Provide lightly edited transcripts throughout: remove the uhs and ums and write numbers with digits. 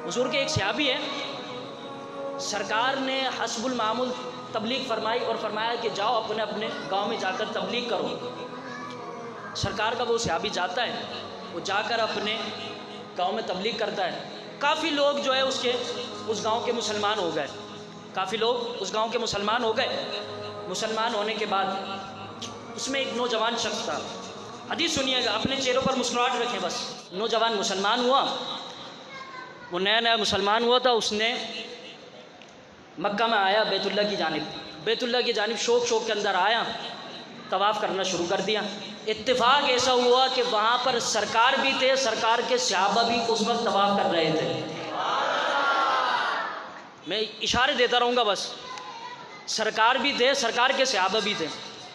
हुजूर के एक सहाबी हैं, सरकार ने हस्बुल मामूल तबलीग फरमाई और फरमाया कि जाओ अपने अपने गांव में जाकर तबलीग करो। सरकार का वो सहाबी जाता है, वो जाकर अपने गांव में तबलीग करता है। काफ़ी लोग जो है उस गांव के मुसलमान हो गए, काफ़ी लोग उस गांव के मुसलमान हो गए। मुसलमान होने के बाद उसमें एक नौजवान शख्स था। हदीस सुनिएगा, अपने चेहरों पर मुस्कुराहट रखें बस। नौजवान मुसलमान हुआ, वो नया नया मुसलमान हुआ था। उसने मक्का में आया, बैतुल्लाह की जानिब शौक के अंदर आया, तवाफ़ करना शुरू कर दिया। इत्तेफाक ऐसा हुआ कि वहाँ पर सरकार भी थे, सरकार के सहाबा भी उस वक्त तवाफ़ कर रहे थे। मैं इशारे देता रहूँगा बस। सरकार भी थे, सरकार के सहाबा भी थे।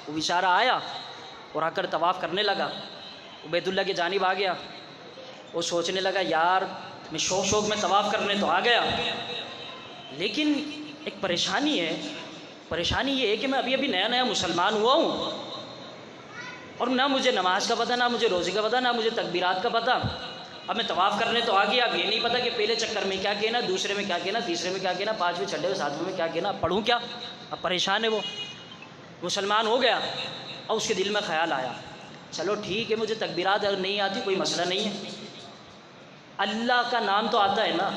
वो बेचारा आया और आकर तवाफ़ करने लगा। वो बैतुल्लाह की जानिब आ गया। वो सोचने लगा, यार मैं शौक में तवाफ़ करने तो आ गया, लेकिन एक परेशानी है। परेशानी ये है कि मैं अभी अभी नया नया मुसलमान हुआ हूँ और ना मुझे नमाज का पता, ना मुझे रोज़े का पता, ना मुझे तकबीरात का पता। अब मैं तवाफ़ करने तो आ गया, अब ये नहीं पता कि पहले चक्कर में क्या कहना, दूसरे में क्या कहना, तीसरे में क्या कहना, पाँचवें छठे सातवें में क्या कहना, पढ़ूँ क्या। अब परेशान है वो, मुसलमान हो गया। और उसके दिल में ख्याल आया, चलो ठीक है, मुझे तकबीरात अगर नहीं आती कोई मसला नहीं है, अल्लाह का नाम तो आता है ना,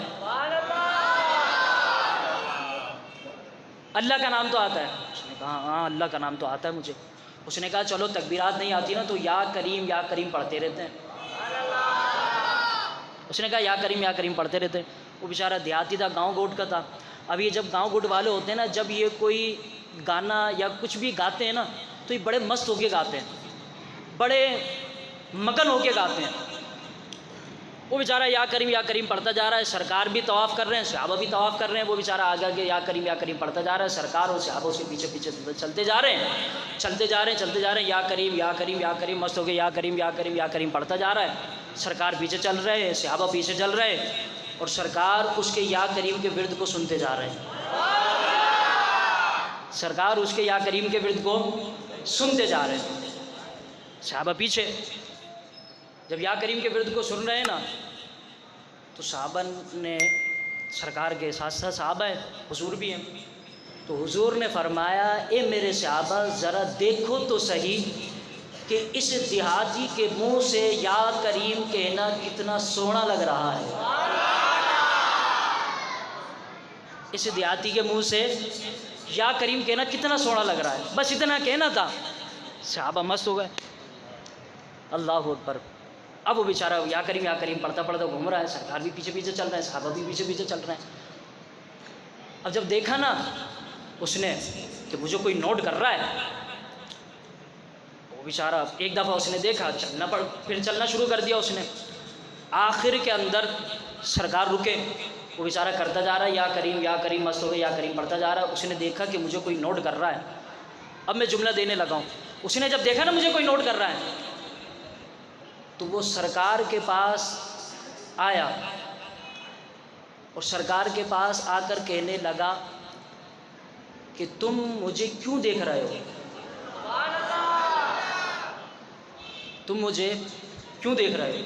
अल्लाह का नाम तो आता है। उसने कहा हाँ अल्लाह का नाम तो आता है मुझे। उसने कहा चलो तकबीरात नहीं आती ना तो या करीम पढ़ते रहते हैं। उसने कहा या करीम पढ़ते रहते हैं। वो बेचारा देहाती था, गांव गोट का था। अब ये जब गांव गोट वाले होते हैं ना, जब ये कोई गाना या कुछ भी गाते हैं ना तो ये बड़े मस्त होके गाते हैं, बड़े मगन होके गाते हैं। वो बेचारा या करीम पढ़ता जा रहा है। सरकार भी तवाफ़ कर रहे हैं, सहाबा भी तवाफ़ कर रहे हैं। वो बेचारा आगे आगे या करीम पढ़ता जा रहा है। सरकार और सहाबा उसके पीछे पीछे चलते जा रहे हैं। या करीम मस्त हो गए, या करीम पढ़ता जा रहा है। सरकार पीछे चल रहे हैं, सहाबा पीछे चल रहे हैं और सरकार उसके या करीम के विर्द को सुनते जा रहे हैं। सरकार उसके या करीम के विर्द को सुनते जा रहे हैं, सहाबा पीछे। जब या करीम के विरुद्ध को सुन रहे हैं ना तो सहाबा ने, सरकार के साथ साथ सहाबा है, हुजूर भी हैं, तो हुजूर ने फरमाया, ए मेरे सहाबा ज़रा देखो तो सही कि इस देहाती के मुंह से या करीम कहना कितना सोना लग रहा है। इस देहाती के मुंह से या करीम कहना कितना सोना लग रहा है। बस इतना कहना था, सहाबा मस्त हो गए, अल्लाह अकबर। अब वो बेचारा या करीम पढ़ता पढ़ता घूम रहा है, सरकार भी पीछे पीछे चल रहा है, सहाबा भी पीछे पीछे चल रहे हैं। अब जब देखा ना उसने कि मुझे कोई नोट कर रहा है, वो बेचारा एक दफ़ा उसने देखा, फिर चलना शुरू कर दिया उसने। आखिर के अंदर सरकार रुके, वो बेचारा करता जा रहा है या करीम मस्त हो गया, या करीम पढ़ता जा रहा है। उसने देखा कि मुझे कोई नोट कर रहा है, अब मैं जुमला देने लगा हूँ। उसने जब देखा ना मुझे कोई नोट कर रहा है तो वो सरकार के पास आया और सरकार के पास आकर कहने लगा कि तुम मुझे क्यों देख रहे हो, तुम मुझे क्यों देख रहे हो,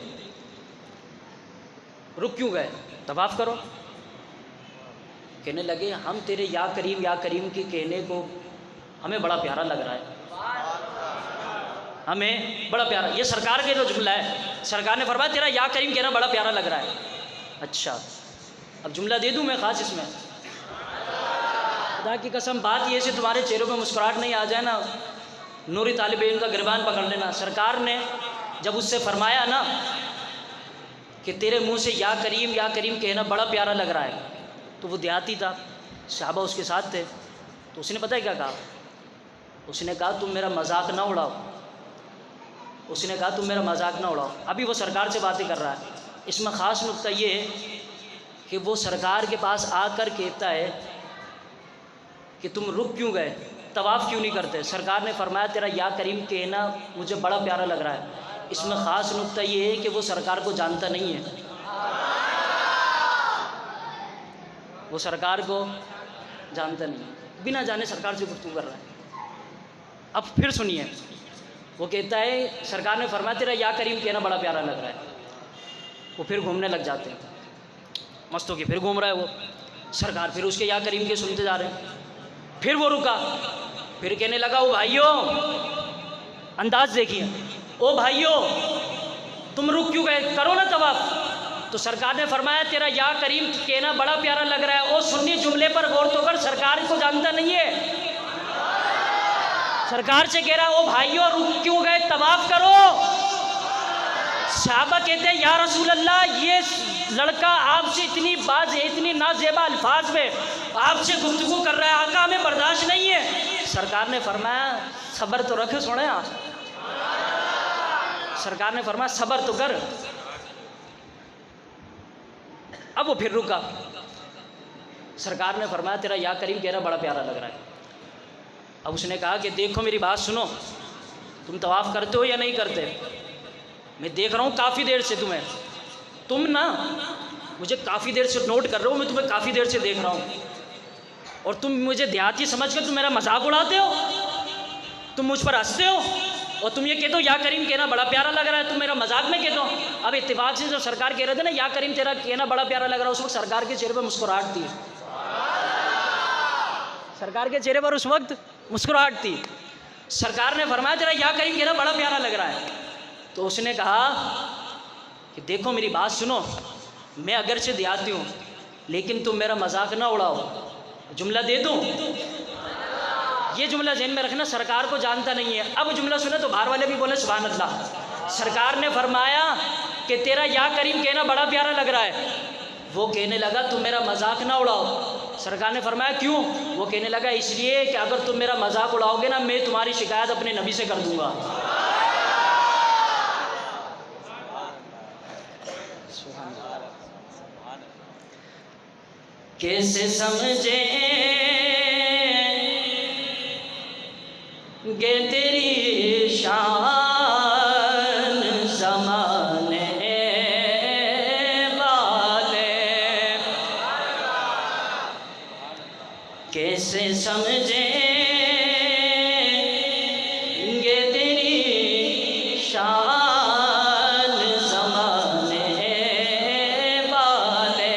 रुक क्यों गए, तवाफ़ करो। कहने लगे हम तेरे या करीम के कहने को हमें बड़ा प्यारा लग रहा है, हमें बड़ा प्यारा। ये सरकार के जो जुमला है, सरकार ने फरमाया तेरा या करीम कहना बड़ा प्यारा लग रहा है। अच्छा अब जुमला दे दूं मैं ख़ास इसमें, खुदा की कसम बात ये से तुम्हारे चेहरों पे मुस्कुराहट नहीं आ जाए ना, नूरी तालिब इल्म का गिरबान पकड़ लेना। सरकार ने जब उससे फरमाया ना कि तेरे मुंह से या करीम कहना बड़ा प्यारा लग रहा है, तो वो देहाती था, सहाबा उसके साथ थे, तो उसने पता है क्या कहा, उसने कहा तुम मेरा मजाक ना उड़ाओ, उसने कहा तुम मेरा मजाक ना उड़ाओ। अभी वो सरकार से बातें कर रहा है। इसमें ख़ास नुक्ता ये है कि वो सरकार के पास आकर कहता है कि तुम रुक क्यों गए, तवाफ़ क्यों नहीं करते। सरकार ने फरमाया तेरा या करीम कहना मुझे बड़ा प्यारा लग रहा है। इसमें ख़ास नुक्ता ये है कि वो सरकार को जानता नहीं है, वो सरकार को जानता नहीं है, बिना जाने सरकार से गुफ्तगू कर रहा है। अब फिर सुनिए, वो कहता है सरकार ने फरमाया तेरा या करीम कहना बड़ा प्यारा लग रहा है। वो फिर घूमने लग जाते हैं। मस्त होके फिर घूम रहा है वो। सरकार फिर उसके या करीम के सुनते जा रहे हैं। फिर वो रुका, फिर कहने लगा, ओ भाइयों, अंदाज देखिए, ओ भाइयों तुम रुक क्यों गए, करो ना तवाफ। तो सरकार ने फरमाया, तेरा या करीम कहना बड़ा प्यारा लग रहा है। ओ सुन्नी जुमले पर गौर तो कर, सरकार को जानता नहीं है। सरकार से कह रहा है, ओ भाइयों रुक क्यों गए, तवाफ करो। सहाबा कहते हैं, या रसूल अल्लाह, ये लड़का आपसे इतनी बात है, इतनी नाजेबा अल्फाज में आपसे गुफ्तगू कर रहा है, आका हमें बर्दाश्त नहीं है। सरकार ने फरमाया, सब्र तो रखे, सुने आप। सरकार ने फरमाया, सब्र तो कर। अब वो फिर रुका। सरकार ने फरमाया, तेरा या करीम कहना बड़ा प्यारा लग रहा है। अब उसने कहा कि देखो मेरी बात सुनो, तुम तवाफ़ करते हो या नहीं करते? मैं देख रहा हूँ काफ़ी देर से तुम्हें, तुम ना मुझे काफ़ी देर से नोट कर रहे हो, मैं तुम्हें काफ़ी देर से देख रहा हूँ, और तुम मुझे देहाती समझ कर तुम मेरा मजाक उड़ाते हो, तुम मुझ पर हंसते हो, और तुम ये कहते हो या करीम कहना बड़ा प्यारा लग रहा है, तुम मेरा मजाक में कहते हो। अब इत्तेफाक से जब सरकार कह रहे थे ना या करीम तेरा कहना बड़ा प्यारा लग रहा है, उस वक्त सरकार के चेहरे पर मुस्कुराहट थी। सरकार के चेहरे पर उस वक्त मुस्कुराहट थी। सरकार ने फरमाया, तेरा या करीम कहना बड़ा प्यारा लग रहा है। तो उसने कहा कि देखो मेरी बात सुनो, मैं अगरचे देहाती हूँ, लेकिन तुम मेरा मजाक ना उड़ाओ। जुमला दे दूँ? ये जुमला ज़हन में रखना, सरकार को जानता नहीं है। अब जुमला सुने तो बाहर वाले भी बोले सुभान अल्लाह। सरकार ने फरमाया कि तेरा या करीम कहना बड़ा प्यारा लग रहा है। वो कहने लगा, तुम मेरा मजाक ना उड़ाओ। सरकार ने फरमाया, क्यों? वो कहने लगा, इसलिए कि अगर तुम मेरा मजाक उड़ाओगे ना, मैं तुम्हारी शिकायत अपने नबी से कर दूंगा। कैसे समझे गे तेरी शान ज़माने वाले, कैसे समझे गे तेरी शान ज़माने वाले,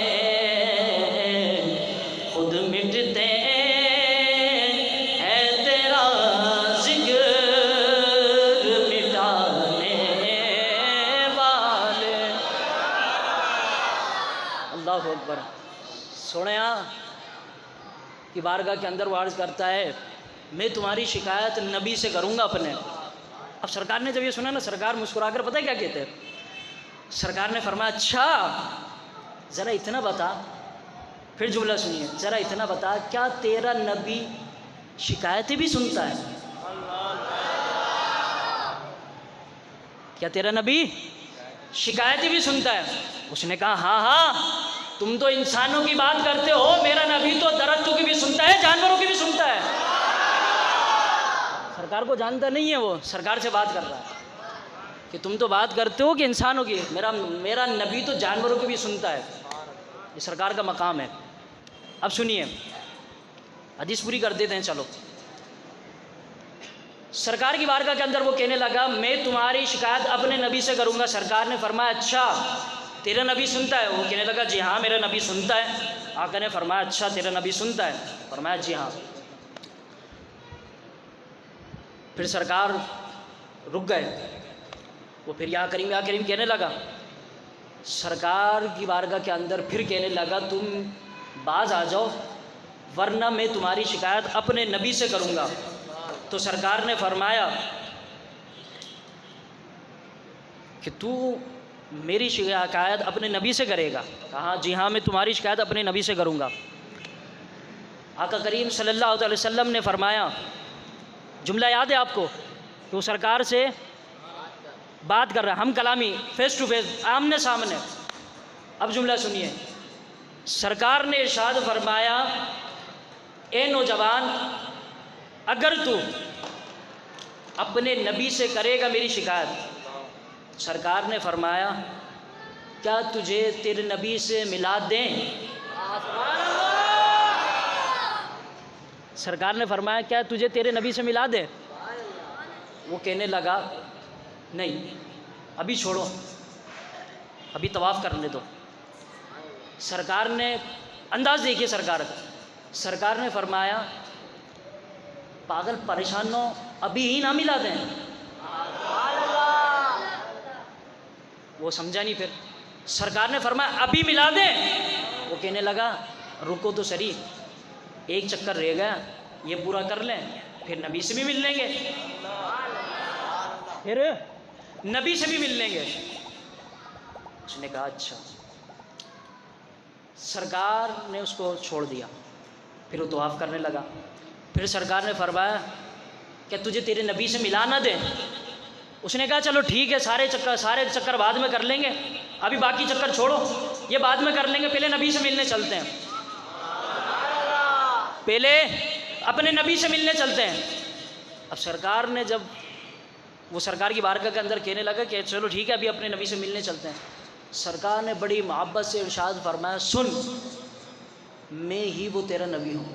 खुद मिटते सोनिया की बारगाह के अंदर वार्ज करता है, मैं तुम्हारी शिकायत नबी से करूँगा अपने। अब सरकार ने जब ये सुना ना, सरकार मुस्कुराकर पता है क्या कहते हैं? सरकार ने फरमाया, अच्छा ज़रा इतना बता, फिर जुमला सुनिए, ज़रा इतना बता, क्या तेरा नबी शिकायतें भी सुनता है? क्या तेरा नबी शिकायतें भी सुनता है? उसने कहा, हाँ हाँ, तुम तो इंसानों की बात करते हो, मेरा नबी तो दरख्तों की भी सुनता है, जानवरों की भी सुनता है। सरकार को जानता नहीं है, वो सरकार से बात कर रहा है कि तुम तो बात करते हो कि इंसानों की, मेरा नबी तो जानवरों की भी सुनता है। ये सरकार का मकाम है। अब सुनिए, हदीस पूरी कर देते हैं। चलो, सरकार की बारगाह के अंदर वो कहने लगा, मैं तुम्हारी शिकायत अपने नबी से करूँगा। सरकार ने फरमाया, अच्छा तेरा नबी सुनता है? वो कहने लगा, जी हाँ मेरा नबी सुनता है। आका ने फरमाया, अच्छा तेरा नबी सुनता है? फरमाया, जी हाँ। फिर सरकार रुक गए। वो फिर या करीम कहने लगा। सरकार की बारगाह के अंदर फिर कहने लगा, तुम बाज आ जाओ वरना मैं तुम्हारी शिकायत अपने नबी से करूँगा। तो सरकार ने फरमाया कि तू मेरी शिकायत अपने नबी से करेगा? कहा, जी हाँ मैं तुम्हारी शिकायत अपने नबी से करूँगा। आका करीम सल्लल्लाहु अलैहि वसल्लम ने फरमाया, जुमला याद है आपको कि वो सरकार से बात कर रहा है, हम कलामी, फेस टू फेस, आमने सामने। अब जुमला सुनिए, सरकार ने इरशाद फरमाया, ए नौजवान, अगर तू अपने नबी से करेगा मेरी शिकायत, सरकार ने फरमाया, क्या तुझे तेरे नबी से मिला दें? सरकार ने फरमाया, क्या तुझे तेरे नबी से मिला दे? वो कहने लगा, नहीं अभी छोड़ो, अभी तवाफ़ करने दो। सरकार ने अंदाज देखिए सरकार का, सरकार ने फरमाया पागल परेशान हो, अभी ही ना मिला दें। वो समझा नहीं, फिर सरकार ने फरमाया अभी मिला दें। वो कहने लगा रुको तो सही, एक चक्कर रह गया, ये पूरा कर लें, फिर नबी से भी मिल लेंगे, फिर नबी से भी मिल लेंगे। उसने कहा अच्छा। सरकार ने उसको छोड़ दिया, फिर वो तवाफ़ करने लगा। फिर सरकार ने फरमाया क्या तुझे तेरे नबी से मिला ना दे? उसने कहा चलो ठीक है, सारे चक्कर बाद में कर लेंगे, अभी बाकी चक्कर छोड़ो, ये बाद में कर लेंगे, पहले नबी से मिलने चलते हैं, पहले अपने नबी से मिलने चलते हैं। अब सरकार ने जब वो सरकार की बारगाह के अंदर कहने लगा कि चलो ठीक है अभी अपने नबी से मिलने चलते हैं, सरकार ने बड़ी मोहब्बत से इरशाद फरमाया सुन, मैं ही वो तेरा नबी हूँ,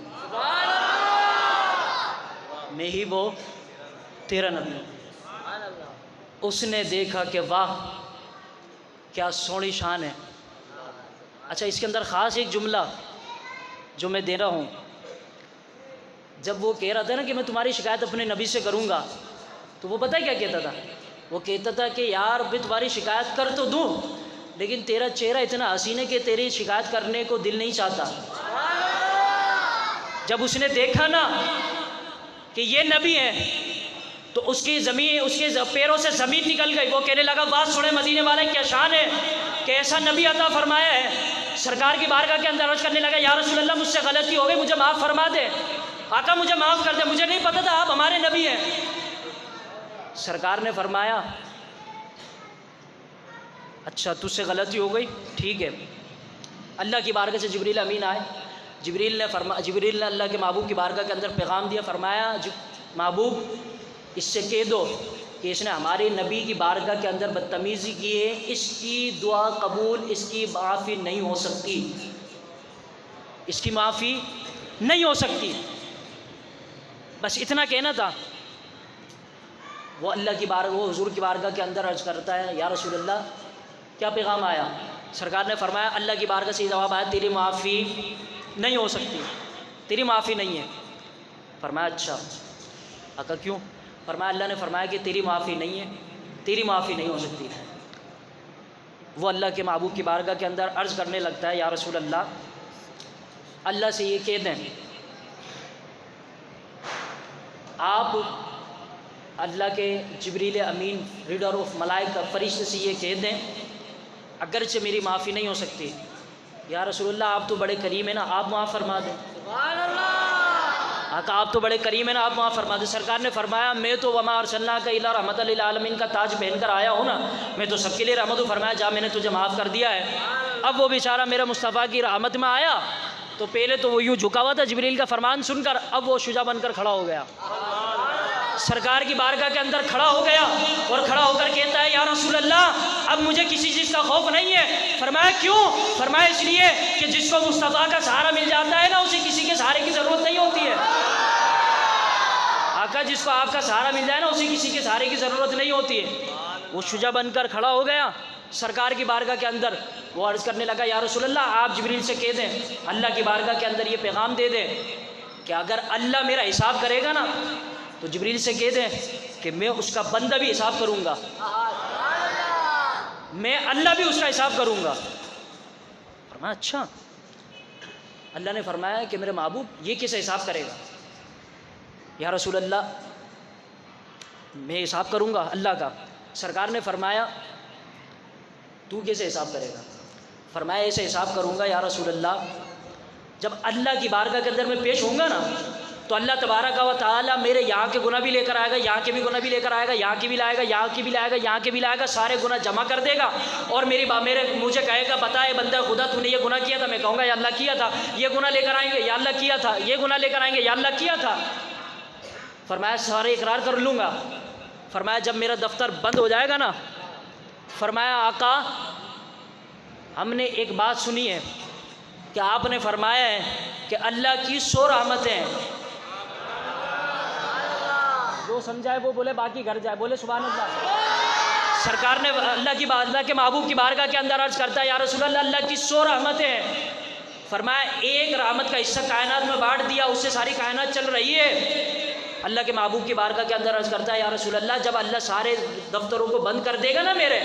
मैं ही वो तेरा नबी हूँ। उसने देखा कि वाह क्या सोहनी शान है। अच्छा, इसके अंदर ख़ास एक जुमला जो मैं दे रहा हूँ, जब वो कह रहा था ना कि मैं तुम्हारी शिकायत अपने नबी से करूँगा, तो वो पता है क्या कहता था? वो कहता था कि यार मैं तुम्हारी शिकायत कर तो दूँ, लेकिन तेरा चेहरा इतना हसीन है कि तेरी शिकायत करने को दिल नहीं चाहता। जब उसने देखा ना कि ये नबी है, तो उसकी ज़मीन, उसके पैरों से ज़मीन निकल गई। वो कहने लगा बात सुने मदीने वाले, क्या शान है कि ऐसा नबी अता फरमाया है। सरकार की बारगाह के अंदर अर्ज़ करने लगा या रसूल अल्लाह मुझसे गलती हो गई, मुझे माफ़ फरमा दे, आका मुझे माफ़ कर दे, मुझे नहीं पता था आप हमारे नबी हैं। सरकार ने फरमाया अच्छा तुझसे गलती हो गई, ठीक है। अल्लाह की बारगाह से जिब्रील अमीन आए, जिब्रील ने अल्लाह के महबूब की बारगाह के अंदर पैगाम दिया, फरमाया महबूब इससे कह दो कि इसने हमारे नबी की बारगाह के अंदर बदतमीज़ी की है, इसकी दुआ कबूल, इसकी माफ़ी नहीं हो सकती, इसकी माफ़ी नहीं हो सकती। बस इतना कहना था। वो अल्लाह की बारगाह, वो हुजूर की बारगाह के अंदर अर्ज़ करता है या रसूल अल्लाह क्या पैगाम आया? सरकार ने फरमाया अल्लाह की बारगाह से जवाब आया तेरी माफ़ी नहीं हो सकती, तेरी माफ़ी नहीं है। फरमाया अच्छा आका क्यों? फरमाया अल्लाह ने फरमाया कि तेरी माफ़ी नहीं है, तेरी माफ़ी नहीं हो सकती। वो अल्लाह के महबूब की बारगाह के अंदर अर्ज़ करने लगता है या रसूल अल्लाह, अल्लाह से ये कह दें आप अल्लाह के जिब्रील अमीन रीडर ऑफ मलाइका फरिश्ते से ये कह दें अगरचे मेरी माफ़ी नहीं हो सकती, या रसूल अल्लाह आप तो बड़े करीम है ना, आप माफ़ फरमा दें। आका आप तो बड़े करीम है ना, आप माफ़ फरमा दें। सरकार ने फरमाया मैं तो वमा अरसलना का इल्ला रहमतल लिल आलमीन का ताज पहनकर आया हूँ ना, मैं तो सबके लिए रहमत हूँ। फरमाया जा मैंने तुझे माफ़ कर दिया है। अब वो बेचारा मेरा मुस्तफ़ा की रहमत में आया, तो पहले तो वो यूँ झुका हुआ था जिब्रील का फरमान सुनकर, अब वो शुजा बनकर खड़ा हो गया, सरकार की बारगाह के अंदर खड़ा हो गया और खड़ा होकर कहता है या रसूल अल्लाह अब मुझे किसी चीज़ का खौफ नहीं है। फरमाया क्यों? फरमाया इसलिए कि जिसको मुस्तफ़ा का सहारा मिल जाता है ना, उसे किसी के सहारे की ज़रूरत नहीं होती है। आका जिसको आपका सहारा मिल जाए ना, उसे किसी के सहारे की ज़रूरत नहीं होती है। वो शुजा बनकर खड़ा हो गया सरकार की बारगाह के अंदर। वो अर्ज़ करने लगा या रसूल अल्लाह आप जिब्रील से कह दें अल्लाह की बारगाह के अंदर ये पैगाम दे दें कि अगर अल्लाह मेरा हिसाब करेगा ना, तो जिब्रील से कह दें कि मैं उसका बंदा भी हिसाब करूँगा, मैं अल्लाह भी उसका हिसाब करूँगा। फरमाया अच्छा। अल्लाह ने फरमाया कि मेरे महबूब ये कैसे हिसाब करेगा? या रसूल अल्लाह मैं हिसाब करूँगा अल्लाह का। सरकार ने फरमाया तू कैसे हिसाब करेगा? फरमाया ऐसे हिसाब करूँगा या रसूल अल्लाह, जब अल्लाह की बारगाह के अंदर मैं पेश होऊंगा ना, तो अल्लाह तबारक व तआला मेरे यहाँ के गुनाह भी लेकर आएगा, यहाँ के भी गुनाह भी लेकर आएगा, यहाँ की भी लाएगा, यहाँ की भी लाएगा, यहाँ के भी लाएगा, सारे गुनाह जमा कर देगा और मुझे कहेगा बताए बंदा खुदा तूने ये गुनाह किया था। मैं कहूँगा या अल्लाह किया था। ये गुनाह लेकर आएंगे या अल्लाह किया था, ये गुनाह लेकर आएंगे या अल्लाह किया था। फरमाया सारे इकरार कर लूँगा। फरमाया जब मेरा दफ्तर बंद हो जाएगा ना, फरमाया आका हमने एक बात सुनी है कि आपने फरमाया है कि अल्लाह की 100 रहमतें हैं, जो समझाए वो बोले, बाकी घर जाए, बोले सुभान अल्लाह। सरकार ने अल्लाह के महबूब की बारगाह के अंदर अर्ज़ करता है, या रसूल अल्लाह, अल्लाह की 100 रहमतें हैं। फरमाया एक रहमत का हिस्सा कायनात में बांट दिया, उससे सारी कायनात चल रही है। अल्लाह के महबूब की बारगाह के अंदर अर्ज़ करता है, या रसूल अल्लाह, जब अल्लाह सारे दफ्तरों को बंद कर देगा ना मेरे,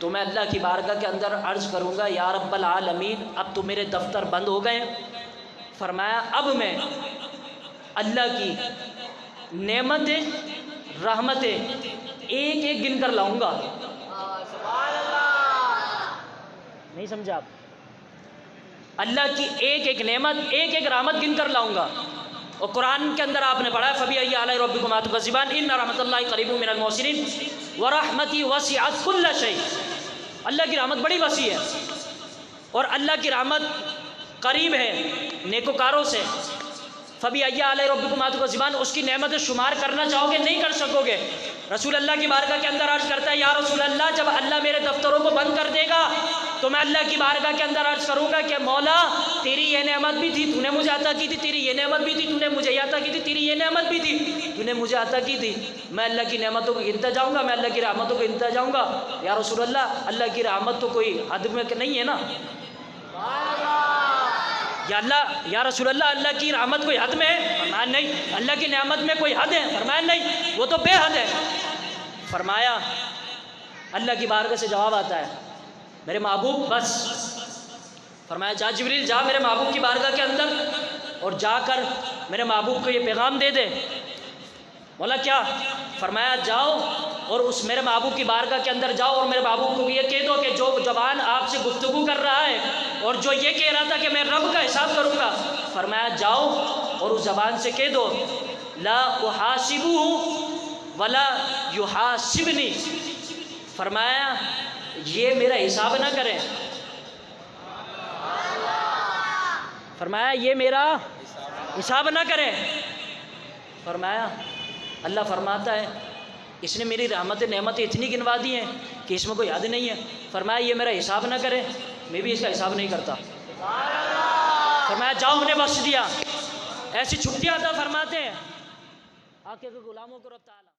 तो मैं अल्लाह की बारगाह के अंदर अर्ज़ करूँगा, या रब्बल आलमीन, अब तो मेरे दफ्तर बंद हो गए। फरमाया अब मैं अल्लाह की नेमतें, रहमतें एक एक गिन कर लाऊंगा। नहीं समझा आप? अल्लाह की एक एक नेमत, एक एक रहमत गिन कर लाऊंगा। और कुरान के अंदर आपने पढ़ा है, फबी अय्या आला रब्बिकुम तुकज़्ज़िबान, इन्ना रहमतल्लाहि क़रीबुम मिनल मुहसिनीन व रहमती वसिअत कुल्ल शै। अल्लाह की रहमत बड़ी वसी है और अल्लाह की रहमत करीब है नेकोकारों से। फबी अय्या आला रब्बिकुम तुकज़्ज़िबान, उसकी नेमतें शुमार करना चाहोगे नहीं कर सकोगे। रसूल अल्लाह की बारगाह के अंदर अर्ज़ करता है, या रसूल अल्लाह, जब अल्लाह मेरे दफ्तरों को बंद कर देगा तो मैं अल्लाह की बारगाह के अंदर अर्ज़ करूँगा कि मौला, तेरी ये नेमत भी थी, तूने मुझे अता की थी, तेरी ये नेमत भी थी, तूने मुझे अता की थी, तेरी ये नेमत भी थी, तूने मुझे अता की थी। मैं अल्लाह की नेमतों को गिनता जाऊँगा, मैं अल्लाह की रहमतों को गिनता जाऊँगा। या रसूल अल्लाह, अल्लाह की रहमत तो कोई हद में नहीं है ना? या अल्लाह, या रसूल अल्लाह, अल्लाह की रहमत कोई हद में है? फरमाया नहीं। अल्लाह की नेमत में कोई हद है? फरमाया नहीं, वो तो बेहद है। फरमाया अल्लाह की बारगाह से जवाब आता है, मेरे महबूब बस। फरमाया जा जिब्रील, जा मेरे महबूब की बारगाह के अंदर और जाकर मेरे महबूब को ये पैगाम दे दे। बोला क्या? फरमाया जाओ और उस मेरे महबूब की बारगाह के अंदर जाओ और मेरे महबूब को ये कह दो कि जो जवान आपसे गुफ्तगू कर रहा है और जो ये कह रहा था कि मैं रब का हिसाब करूँगा, फरमाया जाओ और उस जबान से कह दो, ला उहासिबुहु वला युहासिबनी। फरमाया ये मेरा हिसाब ना करें, फरमाया ये मेरा हिसाब ना करें। फरमाया अल्लाह फरमाता है, इसने मेरी रहमतें नेमतें इतनी गिनवा दी हैं कि इसमें कोई हद नहीं है। फरमाया ये मेरा हिसाब ना करे, मैं भी इसका हिसाब नहीं करता। फरमाया जाओ, हमने बख्श दिया। ऐसी छुट्टियाँ अता फरमाते हैं आके गुलामों को रब ताला।